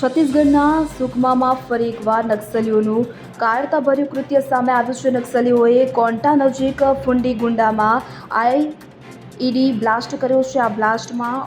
છત્તીસગઢના સુકમામાં ફરી એકવાર નક્સલીઓનું કાયરતાભર્યું કૃત્ય સામે આવ્યું છે. નક્સલીઓએ કોન્ટા નજીક ફુંડીગુંડામાં આઈઈડી બ્લાસ્ટ કર્યો છે. આ બ્લાસ્ટમાં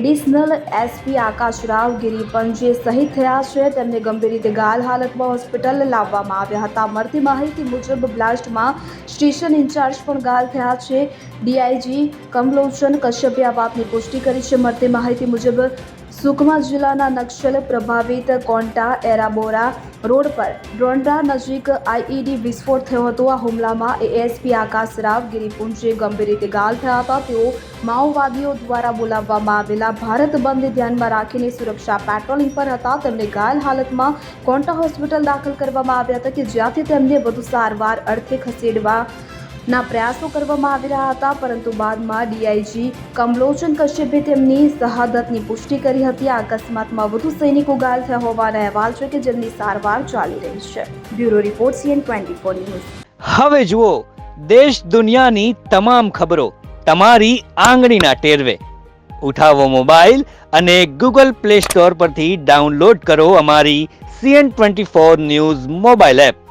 એડિશનલ એસપી આકાશરાવ ગિરીપંજે શહીદ થયા છે. તેમને ગંભીર રીતે ઘાયલ હાલતમાં હોસ્પિટલ લાવવામાં આવ્યા હતા. મળતી માહિતી મુજબ બ્લાસ્ટમાં સ્ટેશન ઇન્ચાર્જ પણ ઘાયલ થયા છે. ડીઆઈજી કમલોચન કશ્યપે આ વાતની પુષ્ટિ કરી છે. મળતી માહિતી મુજબ સુકમા જિલ્લાના નક્સલ પ્રભાવિત કોન્ટા એરાબોરા રોડ પર ડ્રોન્ડા નજીક આઈઈડી વિસ્ફોટ થયો હતો. આ હુમલામાં એએસપી આકાશરાવ ગિરીપુંજે ગંભીર રીતે ઘાયલ થયા હતા. તેઓ માઓવાદીઓ દ્વારા બોલાવવામાં આવેલા ભારત બંધને ધ્યાનમાં રાખીને સુરક્ષા પેટ્રોલિંગ પર હતા. તેમને ઘાયલ હાલતમાં કોન્ટા હોસ્પિટલ દાખલ કરવામાં આવ્યા હતા કે જ્યાંથી તેમને વધુ સારવાર અર્થે ખસેડવાના પ્રયાસો કરવામાં આવી રહ્યા હતા, પરંતુ બાદમાં ડીઆઈજી કમલોચન કશ્યપે તેમની શહાદતની પુષ્ટિ કરી હતી. આ અકસ્માતમાં વધુ સૈનિકો ઘાયલ થયા હોવાના અહેવાલ છે કે જેમની સારવાર ચાલી રહી છે. Bureau report CN24 news. હવે જુઓ દેશ દુનિયાની તમામ ખબરો તમારી આંગળીના ટેરવે. ઉઠાવો મોબાઈલ અને Google Play Store પરથી ડાઉનલોડ કરો અમારી CN24 ન્યૂઝ મોબાઈલ એપ.